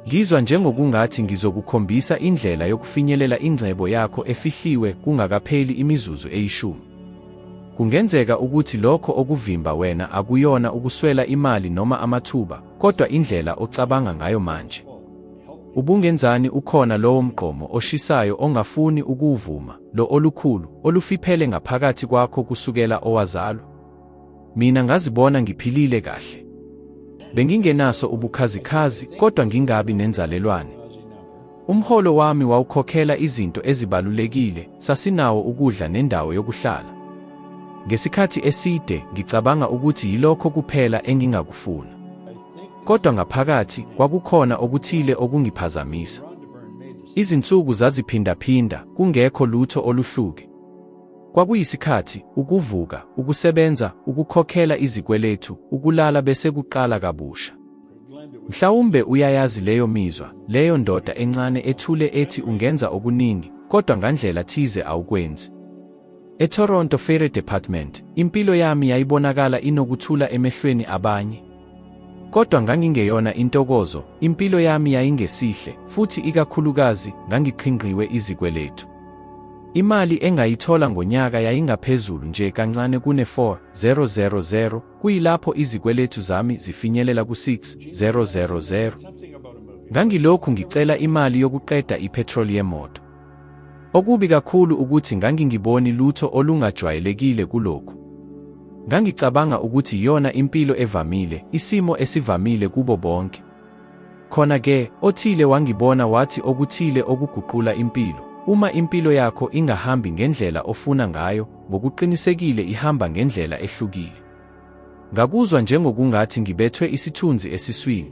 Ngizwa njengokungathi ngizokukhombisa indlela yokufinyelela ingcebo yakho efihliwe kungakapheli imizuzu eyishumi. Kungenzeka ukuthi lokho okuvimba wena akuyona ukuswela imali noma amathuba, kodwa indlela ocabanga ngayo manje. Ubungenzani ukhona lowo mgqomo oshisayo ongafuni ukuwuvuma, lo olukhulu, olufiphele ngaphakathi kwakho kusukela owazalwa? Mina ngazibona ngiphilile kahle. Bengingenaso ubukhazikhazi, kodwa ngingabi nenzalelwane. Umholo wami wawukhokhela izinto ezibalulekile, sasinawo ukudla nendawo yokuhlala. Ngesikhathi eside ngicabanga ukuthi yilokho kuphela engingakufuna. Kodwa ngaphakathi kwakukhona okuthile okungiphazamisa. Izinsuku zaziphindaphinda, kungekho lutho oluhluke. Kwakuyisikhathi, ukuvuka, ukusebenza, ukukhokhela izikweletu, ukulala bese kuqala kabusha. Mhlawumbe uyayazi leyo mizwa, leyo ndoda encane ethule ethi ungenza okuningi, kodwa ngandlela thize awukwenzi. EToronto Fire Department, impilo yami yayibonakala inokuthula emehlweni abanye. Kodwa ngangingeyona intokozo, impilo yami yayingesihle, futhi ikakhulukazi ngangiqhinqiwe izikweletu. Imali engayithola ngonyaka yayingaphezulu nje kancane kune-4,000, kuyilapho izikweletu zami zifinyelela ku-6,000. Ngangilokhu ngicela imali yokuqeda iphethroli yemoto. Okubi kakhulu ukuthi ngangingiboni lutho olungajwayelekile kulokhu. Ngangicabanga ukuthi iyona impilo evamile, isimo esivamile kubo bonke. Khona-ke, othile wangibona wathi okuthile okuguqula impilo. Uma impilo yakho ingahambi ngendlela ofuna ngayo, ngokuqinisekile ihamba ngendlela ehlukile. Ngakuzwa njengokungathi ngibethwe isithunzi esiswini.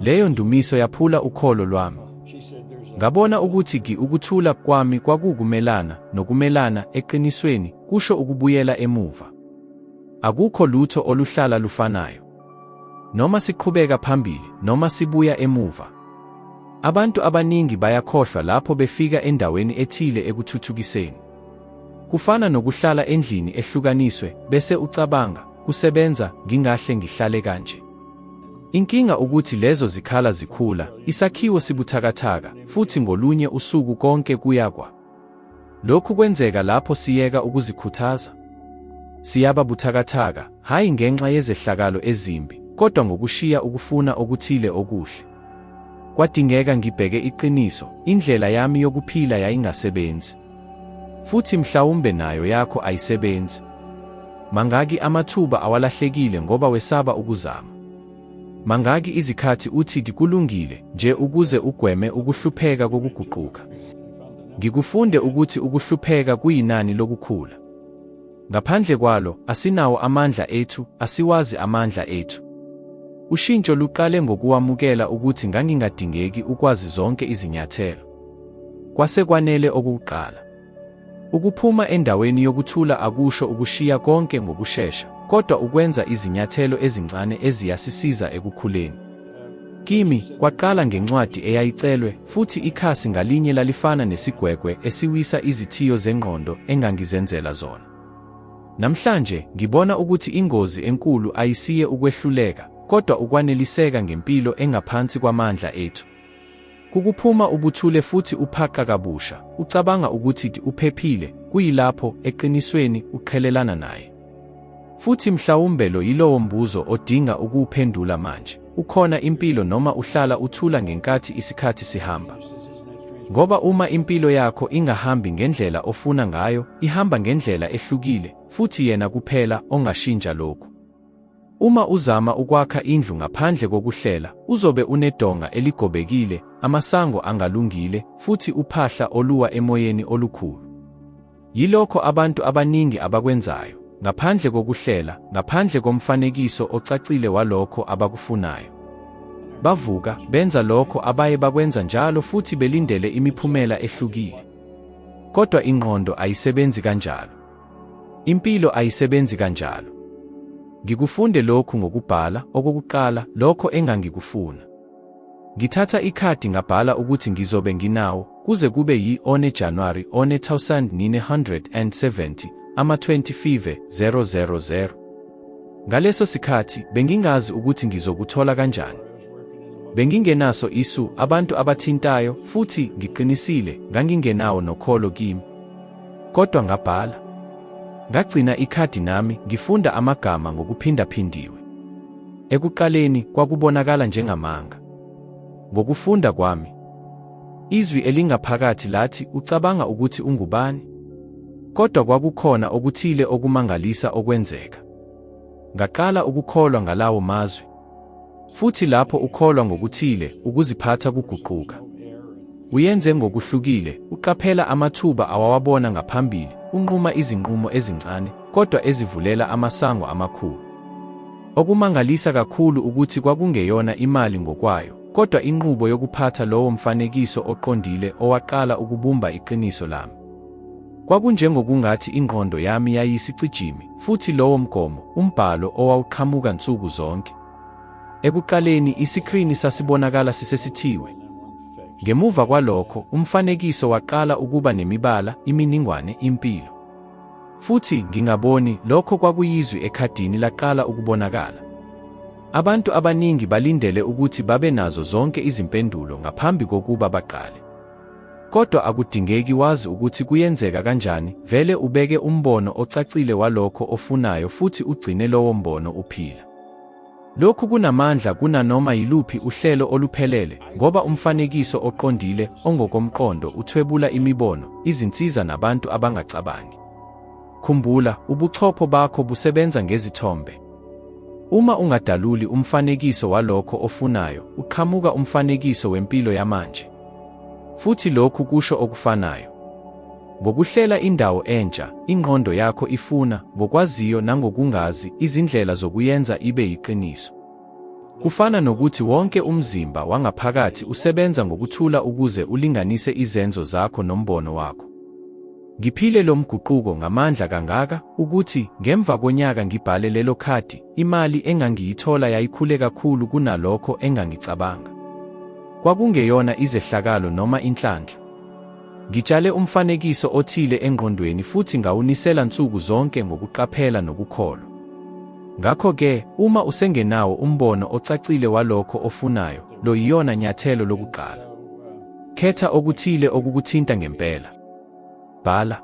Leyo ndumiso yaphula ukholo lwami. Ngabona ukuthi ukuthula kwami kwakukumelana nokumelana eqinisweni, kusho ukubuyela emuva. Akukho lutho oluhlala lufanayo. Noma siqhubeka phambili, noma sibuya emuva. Abantu abaningi bayakhohlwa lapho befika endaweni ethile ekuthuthukiseni. Kufana nokuhlala endlini ehlukaniswe, bese ucabanga, kusebenza, ngingahle ngihlale kanje. Inkinga ukuthi lezo zikhala zikhula, isakhiwo sibuthakathaka, futhi ngolunye usuku konke kuyakwa. Lokhu kwenzeka lapho siyeka ukuzikhuthaza. Siyaba buthakathaka, hayi ngenxa yezehlakalo ezimbi, kodwa ngokushiya ukufuna okuthile okuhle. Kwadingeka ngibheke iqiniso, indlela yami yokuphila yayingasebenzi. Futhi mhlawumbe nayo yakho ayisebenzi. Mangaki amathuba awalahlekile ngoba wesaba ukuzama. Mangaki izikhathi uthi kulungile nje ukuze ugweme ukuhlupheka kokuguquka. Ngikufunde ukuthi ukuhlupheka kuyinani lokukhula. Ngaphandle kwalo, asinawo amandla ethu, asiwazi amandla ethu. Ushintsho luqale ngokuwamukela ukuthi ngangingadingeki ukwazi zonke izinyathelo. Kwase kwanele okokuqala. Ukuphuma endaweni yokuthula akusho ukushiya konke ngokushesha, kodwa ukwenza izinyathelo ezincane eziyasisiza ekukhuleni. Kimi, kwaqala ngencwadi eyayicelwe, futhi ikhasi ngalinye lalifana nesigwegwe esiwisa izithiyo zengqondo engangizenzela zona. Namhlanje, ngibona ukuthi ingozi enkulu ayisiye ukwehluleka, kodwa ukwaneliseka ngempilo engaphansi kwamandla ethu. Kukuphuma ubuthule futhi uphaqa kabusha, ucabanga ukuthi uphephile, kuyilapho, eqinisweni, uqhelelana naye. Futhi mhlawumbe lo yilowo mbuzo odinga ukuwuphendula manje. Ukhona impilo noma uhlala uthula ngenkathi isikhathi sihamba? Ngoba uma impilo yakho ingahambi ngendlela ofuna ngayo, ihamba ngendlela ehlukile, futhi yena kuphela ongashintsha lokhu. Uma uzama ukwakha indlu ngaphandle kokuhlela, uzobe unedonga eligobekile, amasango angalungile, futhi uphahla oluwa emoyeni olukhulu. Yilokho abantu abaningi abakwenzayo, ngaphandle kokuhlela, ngaphandle komfanekiso ocacile walokho abakufunayo. Bavuka, benza lokho abaye bakwenza njalo futhi belindele imiphumela ehlukile. Kodwa ingqondo ayisebenzi kanjalo. Impilo ayisebenzi kanjalo. Ngikufunde lokhu ngokubhala, okokuqala, lokho engangikufuna. Ngithatha ikhadi ngabhala ukuthi ngizobe nginawo, kuze kube yi-one January 1970, ama-25/000. Ngaleso sikhathi, bengingazi ukuthi ngizokuthola kanjani. Bengingenaso isu abantu abathintayo futhi ngiqinisile ngangingenawo nokholo kimi. Kodwa ngabhala. Ngagcina ikhadi nami ngifunda amagama ngokuphindaphindiwe. Ekuqaleni kwakubonakala njengamanga. Ngokufunda kwami, izwi elingaphakathi lathi ucabanga ukuthi ungubani? Kodwa kwakukhona okuthile okumangalisa okwenzeka. Ngaqala ukukholwa ngalawo mazwi. Futhi lapho ukholwa ngokuthile, ukuziphatha kuguquka. Uyenze ngokuhlukile, uqaphela amathuba awawabona ngaphambili, unquma izinqumo ezincane, kodwa ezivulela amasango amakhulu. Okumangalisa kakhulu ukuthi kwakungeyona imali ngokwayo, kodwa inqubo yokuphatha lowo mfanekiso oqondile owaqala ukubumba iqiniso lami. Kwakunjengokungathi ingqondo yami yayisicijimi, futhi lowo mgomo, umbhalo owawuqhamuka nsuku zonke. Ekuqaleni isikrini sasibonakala sisesithiwe. Ngemuva kwalokho, umfanekiso waqala ukuba nemibala, iminingwane, impilo. Futhi ngingaboni lokho kwakuyizwi ekhadini laqala ukubonakala. Abantu abaningi balindele ukuthi babe nazo zonke izimpendulo ngaphambi kokuba baqale. Kodwa akudingeki wazi ukuthi kuyenzeka kanjani, vele ubeke umbono ocacile walokho ofunayo futhi ugcine lowo mbono uphila. Lokhu kunamandla kunanoma yiluphi uhlelo oluphelele, ngoba umfanekiso oqondile ongokomqondo uthwebula imibono, izinsiza nabantu abangacabangi. Khumbula, ubuchopho bakho busebenza ngezithombe. Uma ungadaluli umfanekiso walokho ofunayo, uqhamuka umfanekiso wempilo yamanje. Futhi lokhu kusho okufanayo. Ngokuhlela indawo entsha, ingqondo yakho ifuna, ngokwaziyo nangokungazi, izindlela zokuyenza ibe yiqiniso. Kufana nokuthi wonke umzimba wangaphakathi usebenza ngokuthula ukuze ulinganise izenzo zakho nombono wakho. Ngiphile lo mguquko ngamandla kangaka ukuthi ngemva konyaka ngibhale lelo khadi, imali engangiyithola yayikhule kakhulu kunalokho engangicabanga. Kwakungeyona izehlakalo noma inhlanhla. Ngitshale umfanekiso othile engqondweni futhi ngawunisela nsuku zonke ngokuqaphela nokukholwa. Ngakho-ke, uma usengenawo umbono ocacile walokho ofunayo, lo yiyona nyathelo lokuqala. Khetha okuthile okukuthinta ngempela. Bhala,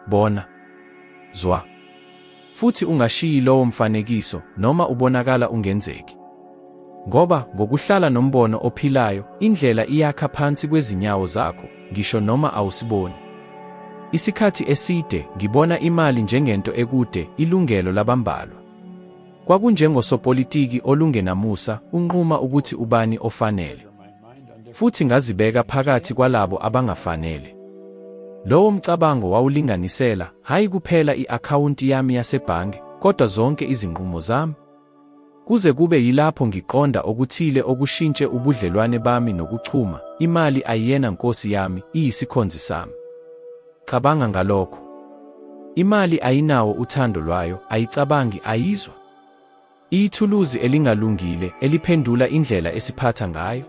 bona, zwa. Futhi ungashiyi lowo mfanekiso noma ubonakala ungenzeki. Ngoba ngokuhlala nombono ophilayo, indlela iyakha phansi kwezinyawo zakho, ngisho noma awusiboni. Isikhathi eside ngibona imali njengento ekude, ilungelo labambalwa. Kwakunjengosopolitiki olungenamusa, unquma ukuthi ubani ofanele. Futhi ngazibeka phakathi kwalabo abangafanele. Lowo mcabango wawulinganisela, hayi kuphela i-akhawunti yami yasebhange, kodwa zonke izinqumo zami. Kuze kube yilapho ngiqonda okuthile okushintshe ubudlelwane bami nokuchuma, imali ayiyena nkosi yami, iyisikhonzi sami. Cabanga ngalokho. Imali ayinawo uthando lwayo, ayicabangi, ayizwa. Iyithuluzi elingalungile, eliphendula indlela esiphatha ngayo.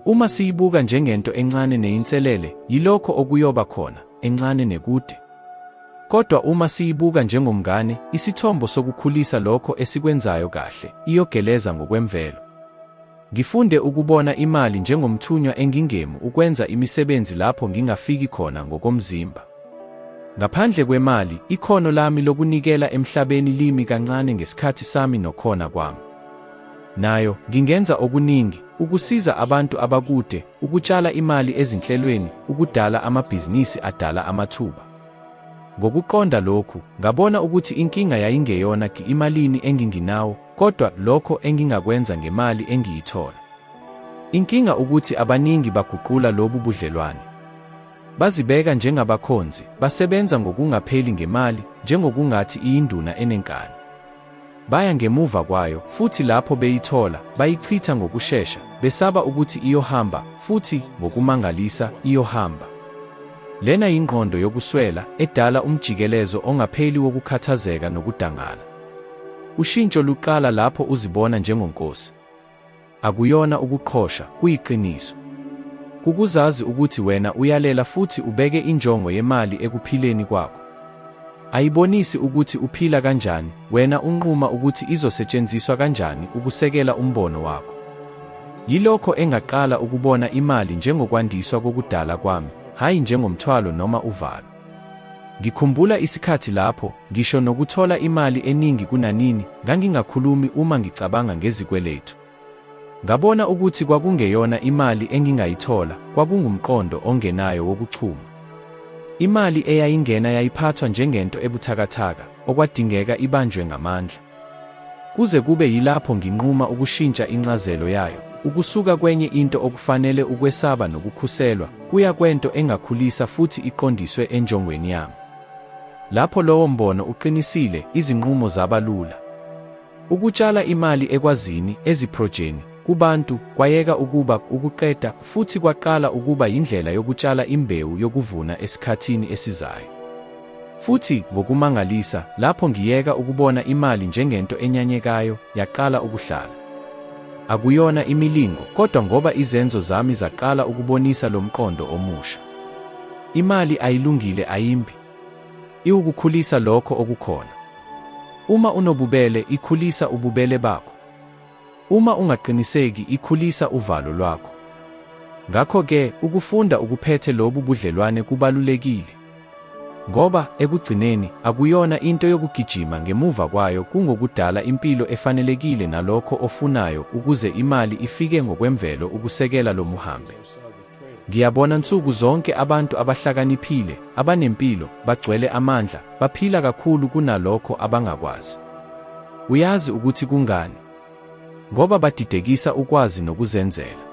Uma siyibuka njengento encane neyinselele, yilokho okuyoba khona, encane nekude. Kodwa uma siyibuka njengomngane, isithombo sokukhulisa lokho esikwenzayo kahle, iyogeleza ngokwemvelo. Ngifunde ukubona imali njengomthunywa engingemu ukwenza imisebenzi lapho ngingafiki khona ngokomzimba. Ngaphandle kwemali, ikhono lami lokunikela emhlabeni limi kancane ngesikhathi sami nokhona kwami. Nayo, ngingenza okuningi, ukusiza abantu abakude, ukutshala imali ezinhlelweni, ukudala amabhizinisi adala amathuba. Ngokuqonda lokhu, ngabona ukuthi inkinga yayingeyona imalini enginginawo, kodwa lokho engingakwenza ngemali engiyithola. Inkinga ukuthi abaningi baguqula lobu budlelwane. Bazibeka njengabakhonzi, basebenza ngokungapheli ngemali, njengokungathi iyinduna enenkani. Baya ngemuva kwayo, futhi lapho beyithola, bayichitha ngokushesha, besaba ukuthi iyohamba, futhi ngokumangalisa, iyohamba. Lena yingqondo yokuswela, edala umjikelezo ongapheli wokukhathazeka nokudangala. Ushintsho luqala lapho uzibona njengonkosi. Akuyona ukuqhosha, kuyiqiniso. Kukuzazi ukuthi wena uyalela futhi ubeke injongo yemali ekuphileni kwakho. Ayibonisi ukuthi uphila kanjani, wena unquma ukuthi izosetshenziswa kanjani ukusekela umbono wakho. Yilokho engaqala ukubona imali njengokwandiswa kokudala kwami, hayi njengomthwalo noma uvalo. Ngikhumbula isikhathi lapho, ngisho nokuthola imali eningi kunanini, ngangingakhulumi uma ngicabanga ngezikweletu. Ngabona ukuthi kwakungeyona imali engingayithola, kwakungumqondo ongenayo wokuchuma. Imali eyayingena yayiphathwa njengento ebuthakathaka, okwadingeka ibanjwe ngamandla. Kuze kube yilapho nginquma ukushintsha incazelo yayo, ukusuka kwenye into okufanele ukwesaba nokukhuselwa, kuya kwento engakhulisa futhi iqondiswe enjongweni yami. Lapho lowo mbono uqinisile, izinqumo zaba lula. Ukutshala imali ekwazini, eziphrojeni, kubantu, kwayeka ukuba ukuqeda, futhi kwaqala ukuba yindlela yokutshala imbewu yokuvuna esikhathini esizayo. Futhi, ngokumangalisa, lapho ngiyeka ukubona imali njengento enyanyekayo, yaqala ukuhlala. Akuyona imilingo, kodwa ngoba izenzo zami zaqala ukubonisa lo mqondo omusha. Imali ayilungile ayimbi. Iwukukhulisa lokho okukhona. Uma unobubele, ikhulisa ububele bakho. Uma ungaqiniseki, ikhulisa uvalo lwakho. Ngakho-ke, ukufunda ukuphethe lobu budlelwane kubalulekile. Ngoba, ekugcineni, akuyona into yokugijima ngemuva kwayo kungokudala impilo efanelekile nalokho ofunayo ukuze imali ifike ngokwemvelo ukusekela lo muhambe. Ngiyabona nsuku zonke abantu abahlakaniphile, abanempilo, bagcwele amandla, baphila kakhulu kunalokho abangakwazi. Uyazi ukuthi kungani? Ngoba badidekisa ukwazi nokuzenzela.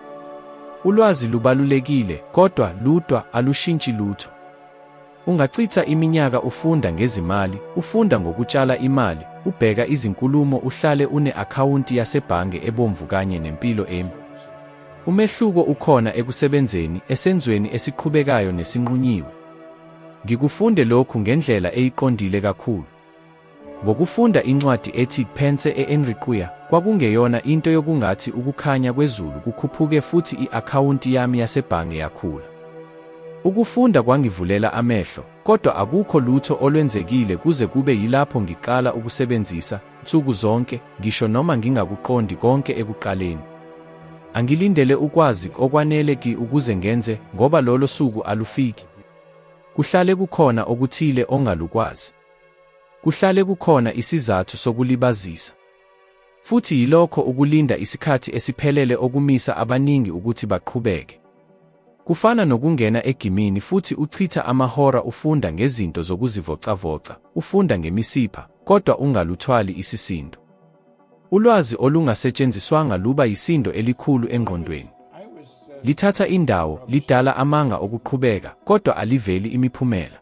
Ulwazi lubalulekile, kodwa ludwa alushintshi lutho. Ungachitha iminyaka ufunda ngezimali, ufunda ngokutshala imali, ubheka izinkulumo, uhlale une-akhawunti yasebhange ebomvu kanye nempilo emi. Umehluko ukhona ekusebenzeni, esenzweni esiqhubekayo nesinqunyiwe. Ngikufunde lokhu ngendlela eyiqondile kakhulu. Ngokufunda incwadi ethi Pense e-Enriquea, kwakungeyona into yokungathi ukukhanya kwezulu kukhuphuke futhi i-akhawunti yami yasebhange yakhula. Ukufunda kwangivulela amehlo, kodwa akukho lutho olwenzekile kuze kube yilapho ngiqala ukusebenzisa, nsuku zonke, ngisho noma ngingakuqondi konke ekuqaleni. Angilindele ukwazi okwanele ukuze ngenze, ngoba lolo suku alufiki. Kuhlale kukhona okuthile ongalukwazi. Kuhlale kukhona isizathu sokulibazisa. Futhi yilokho ukulinda isikhathi esiphelele okumisa abaningi ukuthi baqhubeke. Kufana nokungena egimini futhi uchitha amahora ufunda ngezinto zokuzivocavoca, ufunda ngemisipha, kodwa ungaluthwali isisindo. Ulwazi olungasetshenziswanga luba yisindo elikhulu engqondweni. Lithatha indawo, lidala amanga okuqhubeka, kodwa aliveli imiphumela.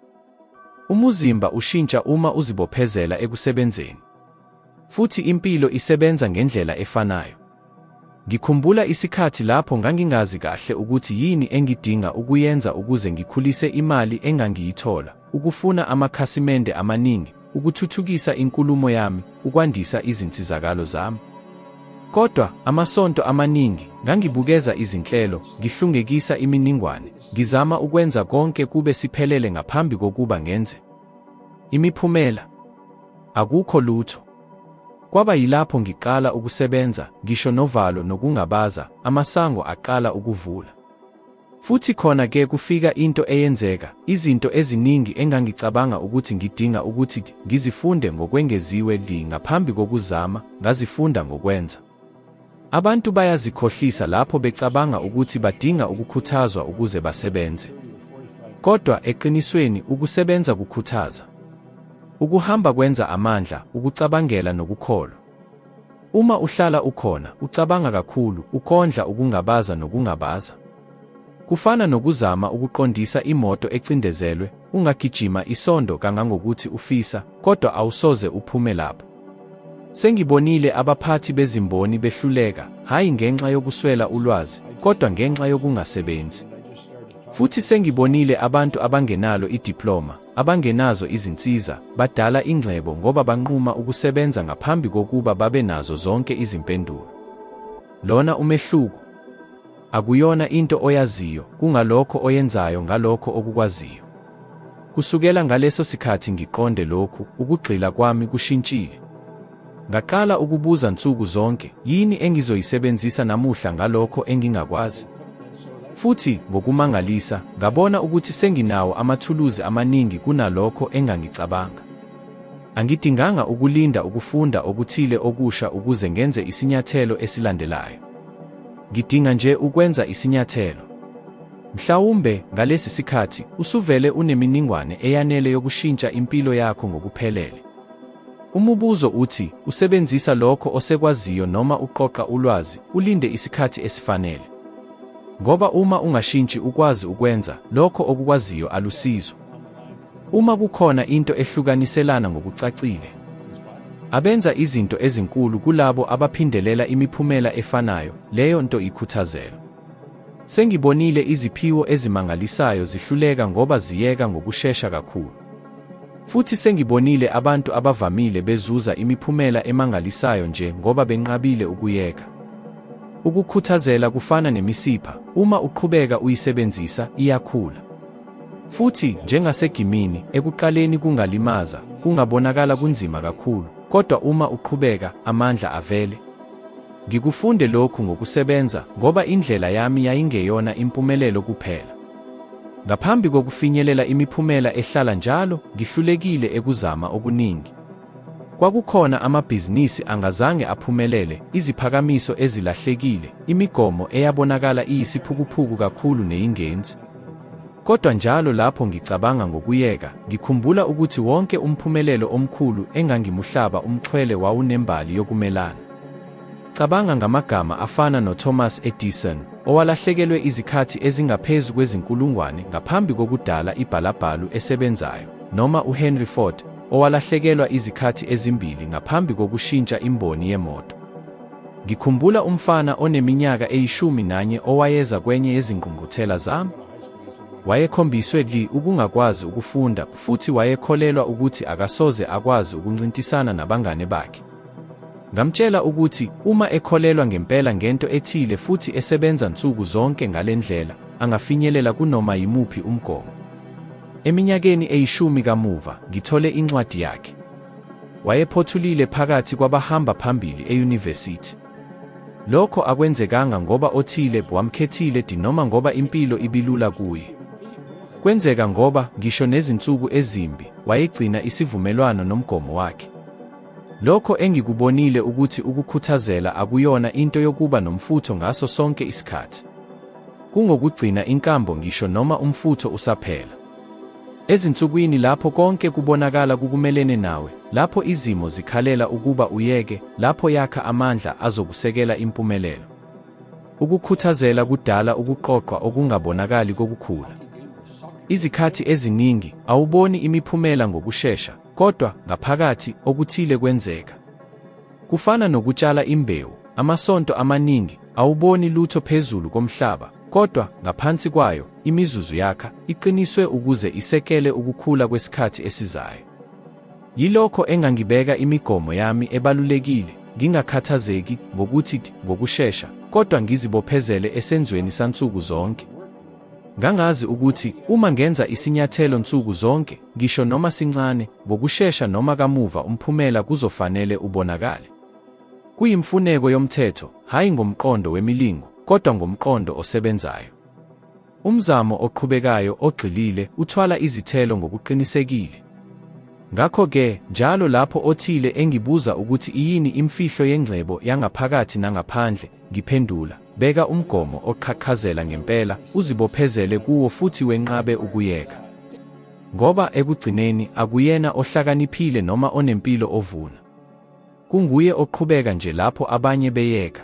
Umuzimba ushintsha uma uzibophezela ekusebenzeni. Futhi impilo isebenza ngendlela efanayo. Ngikhumbula isikhathi lapho ngangingazi kahle ukuthi yini engidinga ukuyenza ukuze ngikhulise imali engangiyithola, ukufuna amakhasimende amaningi, ukuthuthukisa inkulumo yami, ukwandisa izinsizakalo zami. Kodwa, amasonto amaningi, ngangibukeza izinhlelo, ngihlungekisa iminingwane, ngizama ukwenza konke kube siphelele ngaphambi kokuba ngenze. Imiphumela? Akukho lutho. Kwaba yilapho ngiqala ukusebenza, ngisho novalo nokungabaza, amasango aqala ukuvula. Futhi khona-ke kufika into eyenzeka, izinto eziningi engangicabanga ukuthi ngidinga ukuthi ngizifunde ngokwengeziwe ngaphambi kokuzama, ngazifunda ngokwenza. Abantu bayazikhohlisa lapho becabanga ukuthi badinga ukukhuthazwa ukuze basebenze. Kodwa eqinisweni ukusebenza kukhuthaza. Ukuhamba kwenza amandla, ukucabangela nokukholwa. Uma uhlala ukhona, ucabanga kakhulu, ukondla ukungabaza nokungabaza. Kufana nokuzama ukuqondisa imoto ecindezelwe, ungagijima isondo kangangokuthi ufisa, kodwa awusoze uphume lapho. Sengibonile abaphathi bezimboni behluleka, hayi ngenxa yokuswela ulwazi, kodwa ngenxa yokungasebenzi. Futhi sengibonile abantu abangenalo idiploma, abangenazo izinsiza, badala ingcebo ngoba banquma ukusebenza ngaphambi kokuba babe nazo zonke izimpendulo. Lona umehluko. Akuyona into oyaziyo, kungalokho oyenzayo ngalokho okukwaziyo. Kusukela ngaleso sikhathi ngiqonde lokhu, ukugxila kwami kushintshile. Ngaqala ukubuza nsuku zonke, yini engizoyisebenzisa namuhla ngalokho engingakwazi? Futhi ngokumangalisa, ngabona ukuthi senginawo amathuluzi amaningi kunalokho engangicabanga. Angidinganga ukulinda ukufunda okuthile okusha ukuze ngenze isinyathelo esilandelayo. Ngidinga nje ukwenza isinyathelo. Mhlawumbe ngalesi sikhathi usuvele uneminingwane eyanele yokushintsha impilo yakho ngokuphelele. Umubuzo uthi, usebenzisa lokho osekwaziyo noma uqoqa ulwazi, ulinde isikhathi esifanele. Ngoba uma ungashintshi ukwazi ukwenza lokho okukwaziyo alusizo. Uma kukhona into ehlukaniselana ngokucacile, abenza izinto ezinkulu kulabo abaphindelela imiphumela efanayo, leyo nto ikhuthazelo. Sengibonile iziphiwo ezimangalisayo zihluleka ngoba ziyeka ngokushesha kakhulu. Futhi sengibonile abantu abavamile bezuza imiphumela emangalisayo nje ngoba benqabile ukuyeka. Ukukhuthazela kufana nemisipha, uma uqhubeka uyisebenzisa, iyakhula. Futhi njengasegimini, ekuqaleni kungalimaza, kungabonakala kunzima kakhulu, kodwa uma uqhubeka, amandla avele. Ngikufunde lokhu ngokusebenza, ngoba indlela yami yayingeyona impumelelo kuphela. Ngaphambi kokufinyelela imiphumela ehlala njalo, ngihlulekile ekuzama okuningi. Kwakukhona amabhizinisi angazange aphumelele, iziphakamiso ezilahlekile, imigomo eyabonakala iyisiphukuphuku kakhulu neyingenzi. Kodwa njalo lapho ngicabanga ngokuyeka, ngikhumbula ukuthi wonke umphumelelo omkhulu engangimuhlaba umxhwele wawunembali yokumelana. Cabanga ngamagama afana noThomas Edison, owalahlekelwe izikhathi ezingaphezu kwezinkulungwane ngaphambi kokudala ibhalabhalu esebenzayo, noma uHenry Ford, owalahlekelwa izikhathi ezimbili ngaphambi kokushintsha imboni yemoto. Ngikhumbula umfana oneminyaka eyi-11 owayeza kwenye yezingqungquthela zami. Wayekhombiswe ukungakwazi ukufunda futhi wayekholelwa ukuthi akasoze akwazi ukuncintisana nabangane bakhe. Ngamtshela ukuthi uma ekholelwa ngempela ngento ethile futhi esebenza nsuku zonke ngalendlela, angafinyelela kunoma yimuphi umgomo. Eminyakeni eyi-10 kamuva, ngithole incwadi yakhe. Wayephothulile phakathi kwabahamba phambili eyunivesithi. Lokho akwenzekanga ngoba othile wamkhethile noma ngoba impilo ibilula kuye. Kwenzeka ngoba, ngisho nezinsuku ezimbi, wayegcina isivumelwano nomgomo wakhe. Lokho engikubonile ukuthi ukukhuthazela akuyona into yokuba nomfutho ngaso sonke isikhathi. Kungokugcina inkambo ngisho noma umfutho usaphela. Ezinsukwini lapho konke kubonakala kukumelene nawe, lapho izimo zikhalela ukuba uyeke, lapho yakha amandla azokusekela impumelelo. Ukukhuthazela kudala ukuqoqwa okungabonakali kokukhula. Izikhathi eziningi, awuboni imiphumela ngokushesha, kodwa ngaphakathi okuthile kwenzeka. Kufana nokutshala imbewu, amasonto amaningi, awuboni lutho phezulu komhlaba, kodwa ngaphansi kwayo, imizuzu yakha, iqiniswe ukuze isekele ukukhula kwesikhathi esizayo. Yilokho engangibeka imigomo yami ebalulekile, ngingakhathazeki ngokuthi ngokushesha, kodwa ngizibophezele esenzweni sansuku zonke. Ngangazi ukuthi uma ngenza isinyathelo nsuku zonke, ngisho noma sincane, ngokushesha noma kamuva umphumela kuzofanele ubonakale. Kuyimfuneko yomthetho, hayi ngomqondo wemilingo, kodwa ngomqondo osebenzayo. Umzamo oqhubekayo ogxilile uthwala izithelo ngokuqinisekile. Ngakho-ke, njalo lapho othile engibuza ukuthi iyini imfihlo yengcebo yangaphakathi nangaphandle, ngiphendula, beka umgomo oqhaqhazela ngempela, uzibophezele kuwo futhi wenqabe ukuyeka. Ngoba ekugcineni akuyena ohlakaniphile noma onempilo ovuna. Kunguye oqhubeka nje lapho abanye beyeka.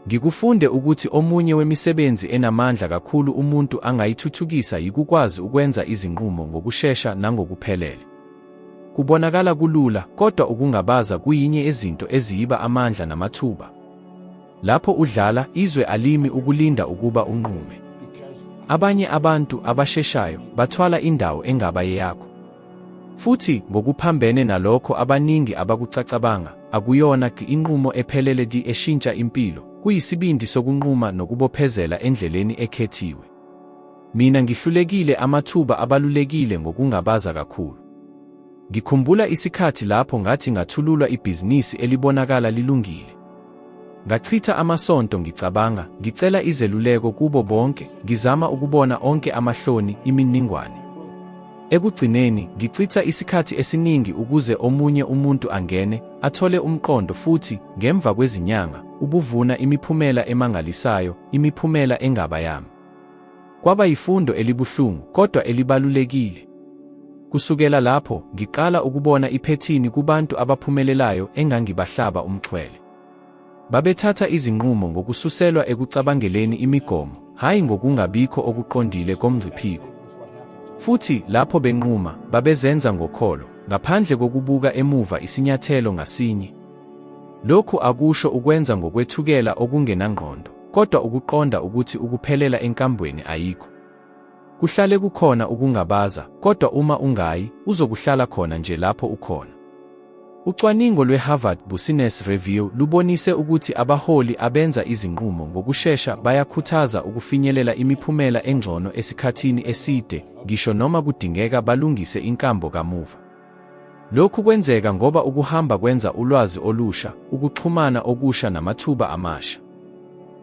Ngikufunde ukuthi omunye wemisebenzi enamandla kakhulu umuntu angayithuthukisa yikukwazi ukwenza izinqumo ngokushesha nangokuphelele. Kubonakala kulula, kodwa ukungabaza kuyinye yezinto eziyiba amandla namathuba. Lapho udlala, izwe alimi ukulinda ukuba unqume. Abanye abantu abasheshayo bathwala indawo engaba yeyakho. Futhi ngokuphambene nalokho abaningi abakucacabanga, akuyona inqumo ephelele eshintsha impilo, kuyisibindi sokunquma nokubophezela endleleni ekhethiwe. Mina ngihlulekile amathuba abalulekile ngokungabaza kakhulu. Ngikhumbula isikhathi lapho ngathi ngathululwa ibhizinisi elibonakala lilungile. Ngachitha amasonto ngicabanga, ngicela izeluleko kubo bonke, ngizama ukubona onke amahloni, imininingwane. Ekugcineni, ngichitha isikhathi esiningi ukuze omunye umuntu angene, athole umqondo futhi, ngemva kwezinyanga, ubuvuna imiphumela emangalisayo, imiphumela engaba yami. Kwaba yifundo elibuhlungu, kodwa elibalulekile. Kusukela lapho, ngiqala ukubona iphethini kubantu abaphumelelayo engangibahlaba umxhwele. Babethatha izinqumo ngokususelwa ekucabangeleni imigomo, hayi ngokungabikho okuqondile komngciphiko. Futhi, lapho benquma, babezenza ngokholo, ngaphandle kokubuka emuva isinyathelo ngasinye. Lokhu akusho ukwenza ngokwethukela okungenangqondo, kodwa ukuqonda ukuthi ukuphelela enkambweni ayikho. Kuhlale kukhona ukungabaza, kodwa uma ungayi, uzokuhlala khona nje lapho ukhona. Ucwaningo lwe-Harvard Business Review lubonise ukuthi abaholi abenza izinqumo ngokushesha bayakhuthaza ukufinyelela imiphumela engcono esikhathini eside, ngisho noma kudingeka balungise inkambo kamuva. Lokhu kwenzeka ngoba ukuhamba kwenza ulwazi olusha, ukuxhumana okusha namathuba amasha.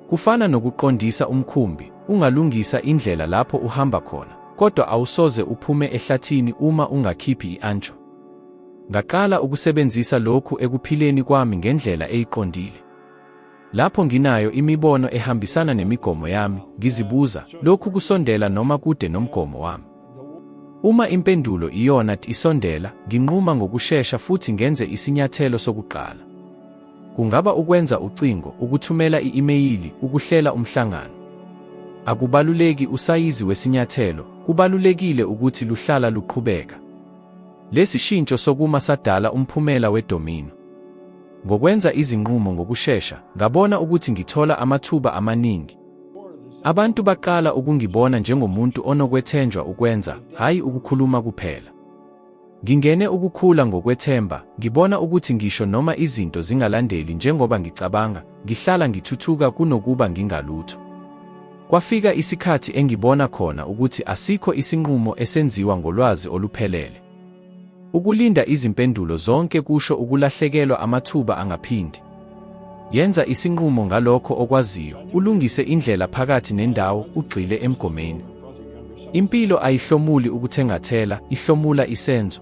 Kufana nokuqondisa umkhumbi, ungalungisa indlela lapho uhamba khona, kodwa awusoze uphume ehlathini uma ungakhiphi i-ancho. Ngaqala ukusebenzisa lokhu ekuphileni kwami ngendlela eyiqondile. Lapho nginayo imibono ehambisana nemigomo yami, ngizibuza, lokhu kusondela noma kude nomgomo wami? Uma impendulo iyona isondela, nginquma ngokushesha futhi ngenze isinyathelo sokuqala. Kungaba ukwenza ucingo, ukuthumela i-imeyili, ukuhlela umhlangano. Akubaluleki usayizi wesinyathelo, kubalulekile ukuthi luhlala luqhubeka. Lesi shintsho sokuma sadala umphumela wedomino. Ngokwenza izinqumo ngokushesha, ngabona ukuthi ngithola amathuba amaningi. Abantu baqala ukungibona njengomuntu onokwethenjwa ukwenza, hayi ukukhuluma kuphela. Ngingene ukukhula ngokwethemba, ngibona ukuthi ngisho noma izinto zingalandeli njengoba ngicabanga, ngihlala ngithuthuka kunokuba ngingalutho. Kwafika isikhathi engibona khona ukuthi asikho isinqumo esenziwa ngolwazi oluphelele. Ukulinda izimpendulo zonke kusho ukulahlekelwa amathuba angaphindi. Yenza isinqumo ngalokho okwaziyo, ulungise indlela phakathi nendawo, ugxile emgomeni. Impilo ayihlomuli ukuthengathela, ihlomula isenzo.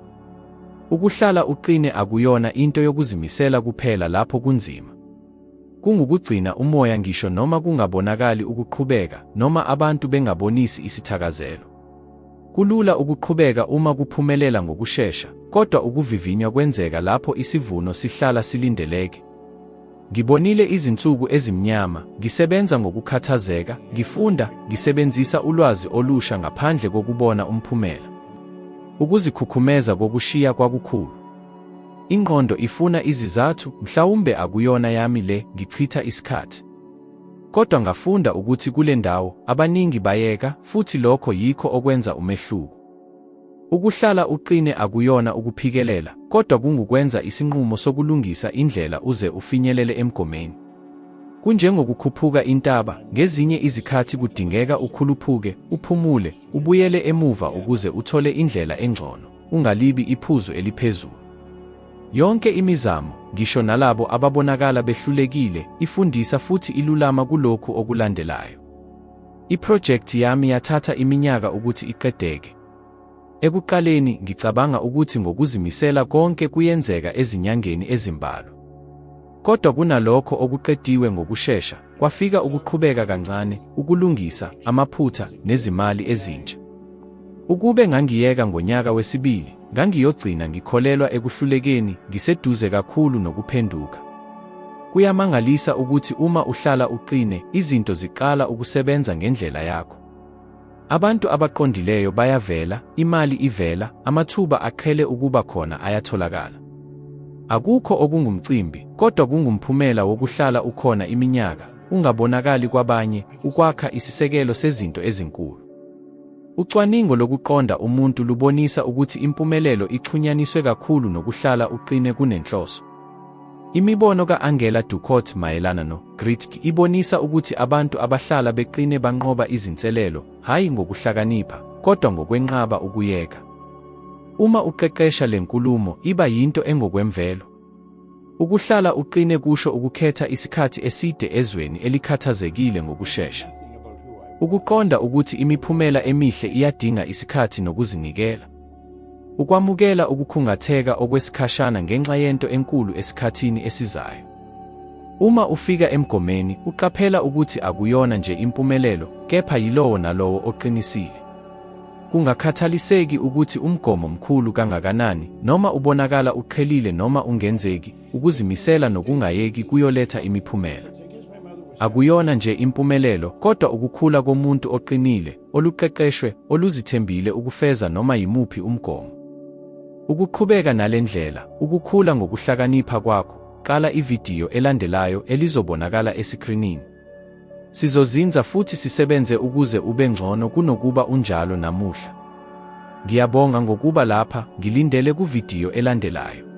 Ukuhlala uqine akuyona into yokuzimisela kuphela lapho kunzima. Kungukugcina umoya ngisho noma kungabonakali ukuqhubeka, noma abantu bengabonisi isithakazelo. Kulula ukuqhubeka uma kuphumelela ngokushesha, kodwa ukuvivinywa kwenzeka lapho isivuno sihlala silindeleke. Ngibonile izinsuku ezimnyama, ngisebenza ngokukhathazeka, ngifunda, ngisebenzisa ulwazi olusha ngaphandle kokubona umphumela. Ukuzikhukhumeza kokushiya kwakukhulu. Ingqondo ifuna izizathu, mhlawumbe akuyona yami le, ngichitha isikhathi. Kodwa ngafunda ukuthi kule ndawo, abaningi bayeka, futhi lokho yikho okwenza umehluko. Ukuhlala uqine akuyona ukuphikelela, kodwa kungukwenza isinqumo sokulungisa indlela uze ufinyelele emgomeni. Kunjengokukhuphuka intaba, ngezinye izikhathi kudingeka ukhuluphuke, uphumule, ubuyele emuva ukuze uthole indlela engcono, ungalibi iphuzu eliphezulu. Yonke imizamo, ngisho nalabo ababonakala behlulekile, ifundisa futhi ilulama kulokhu okulandelayo. Iprojekthi yami yathatha iminyaka ukuthi iqedeke. Ekuqaleni ngicabanga ukuthi ngokuzimisela konke kuyenzeka ezinyangeni ezimbalwa. Kodwa kunalokho okuqediwe ngokushesha, kwafika ukuqhubeka kancane, ukulungisa, amaphutha, nezimali ezintsha. Ukube ngangiyeka ngonyaka wesibili, ngangiyogcina ngikholelwa ekuhlulekeni, ngiseduze kakhulu nokuphenduka. Kuyamangalisa ukuthi uma uhlala uqine, izinto ziqala ukusebenza ngendlela yakho. Abantu abaqondileyo bayavela, imali ivela, amathuba aqhele ukuba khona ayatholakala. Akukho okungumcimbi, kodwa kungumphumela wokuhlala ukhona iminyaka, ungabonakali kwabanye, ukwakha isisekelo sezinto ezinkulu. Ucwaningo lokuqonda umuntu lubonisa ukuthi impumelelo ixhunyaniswe kakhulu nokuhlala uqine kunenhloso. Imibono ka-Angela Ducote mayelana no-grit ibonisa ukuthi abantu abahlala beqine banqoba izinselelo, hayi ngokuhlakanipha, kodwa ngokwenqaba ukuyeka. Uma uqeqesha le nkulumo iba yinto engokwemvelo. Ukuhlala uqine kusho ukukhetha isikhathi eside ezweni elikhathazekile ngokushesha. Ukuqonda ukuthi imiphumela emihle iyadinga isikhathi nokuzinikela. Ukwamukela ukukhungatheka okwesikhashana ngenxa yento enkulu esikhathini esizayo. Uma ufika emgomeni, uqaphela ukuthi akuyona nje impumelelo, kepha yilowo nalowo oqinisile. Kungakhathaliseki ukuthi umgomo mkhulu kangakanani, noma ubonakala uqhelile noma ungenzeki, ukuzimisela nokungayeki kuyoletha imiphumela. Akuyona nje impumelelo, kodwa ukukhula komuntu oqinile, oluqeqeshwe, oluzithembile ukufeza noma yimuphi umgomo. Ukuqhubeka nalendlela, ukukhula ngokuhlakanipha kwakho, qala ividiyo elandelayo elizobonakala esikrinini. Sizozinza futhi sisebenze ukuze ube ngcono kunokuba unjalo namuhla. Ngiyabonga ngokuba lapha, ngilindele kuvidiyo elandelayo.